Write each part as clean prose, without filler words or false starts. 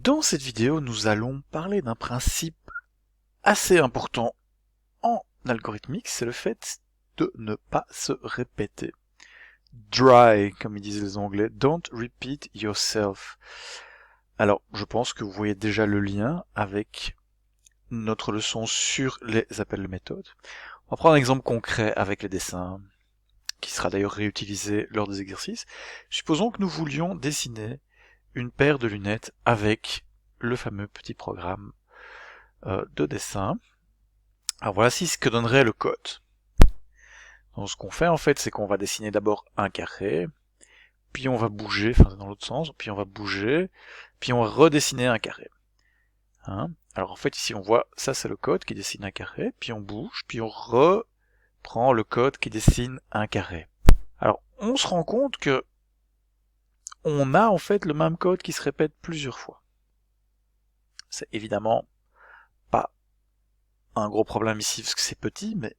Dans cette vidéo, nous allons parler d'un principe assez important en algorithmique, c'est le fait de ne pas se répéter. Dry, comme ils disent les Anglais, don't repeat yourself. Alors, je pense que vous voyez déjà le lien avec notre leçon sur les appels de méthode. On va prendre un exemple concret avec les dessins, qui sera d'ailleurs réutilisé lors des exercices. Supposons que nous voulions dessiner une paire de lunettes avec le fameux petit programme de dessin. Alors voici ce que donnerait le code. Donc ce qu'on fait en fait, c'est qu'on va dessiner d'abord un carré, puis on va bouger, enfin dans l'autre sens, puis on va bouger, puis on va redessiner un carré. Alors en fait ici on voit, ça c'est le code qui dessine un carré, puis on bouge, puis on reprend le code qui dessine un carré. Alors on se rend compte que on a en fait le même code qui se répète plusieurs fois. C'est évidemment pas un gros problème ici parce que c'est petit, mais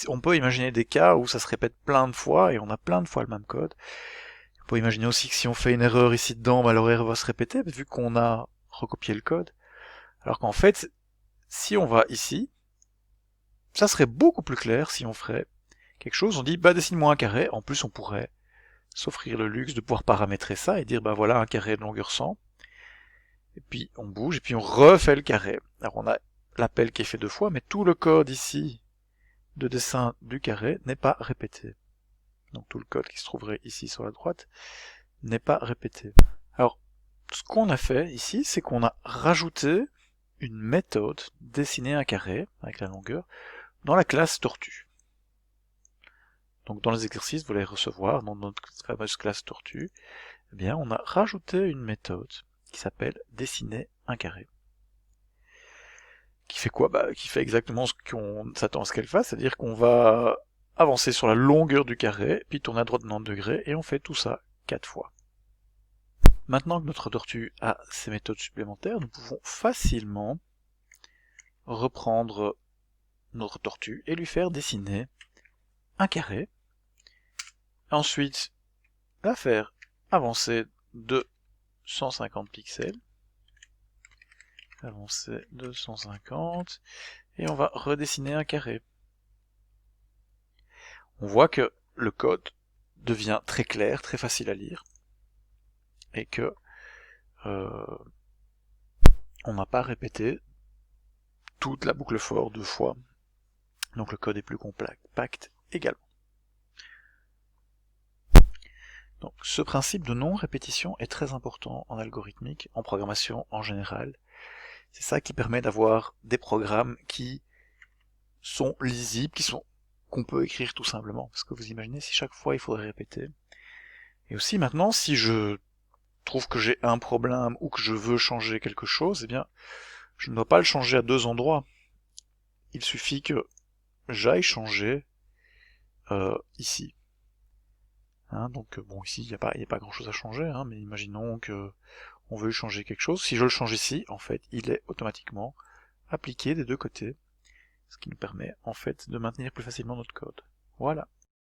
on peut imaginer des cas où ça se répète plein de fois et on a plein de fois le même code. On peut imaginer aussi que si on fait une erreur ici dedans, bah, l'erreur va se répéter vu qu'on a recopié le code. Alors qu'en fait, si on va ici, ça serait beaucoup plus clair si on ferait quelque chose, on dit bah dessine-moi un carré, en plus on pourrait s'offrir le luxe de pouvoir paramétrer ça et dire bah voilà un carré de longueur 100, et puis on bouge et puis on refait le carré. Alors on a l'appel qui est fait deux fois, mais tout le code ici de dessin du carré n'est pas répété. Donc tout le code qui se trouverait ici sur la droite n'est pas répété. Alors, ce qu'on a fait ici, c'est qu'on a rajouté une méthode dessiner un carré avec la longueur dans la classe tortue. Donc dans les exercices, vous allez recevoir dans notre fameuse classe tortue, eh bien on a rajouté une méthode qui s'appelle dessiner un carré. Qui fait quoi? Bah, qui fait exactement ce qu'on s'attend à ce qu'elle fasse, c'est-à-dire qu'on va avancer sur la longueur du carré, puis tourner à droite de 90 degrés, et on fait tout ça 4 fois. Maintenant que notre tortue a ces méthodes supplémentaires, nous pouvons facilement reprendre notre tortue et lui faire dessiner un carré. Ensuite, la faire avancer de 150 pixels. Avancer de 150. Et on va redessiner un carré. On voit que le code devient très clair, très facile à lire. Et que on n'a pas répété toute la boucle for deux fois. Donc le code est plus compact également. Donc ce principe de non-répétition est très important en algorithmique, en programmation en général. C'est ça qui permet d'avoir des programmes qui sont lisibles, qu'on peut écrire tout simplement. Parce que vous imaginez si chaque fois il faudrait répéter. Et aussi maintenant, si je trouve que j'ai un problème ou que je veux changer quelque chose, eh bien, je ne dois pas le changer à deux endroits. Il suffit que j'aille changer ici. Donc bon, ici il n'y a pas grand chose à changer, mais imaginons que on veut changer quelque chose. Si je le change ici, en fait, il est automatiquement appliqué des deux côtés, ce qui nous permet en fait de maintenir plus facilement notre code. Voilà.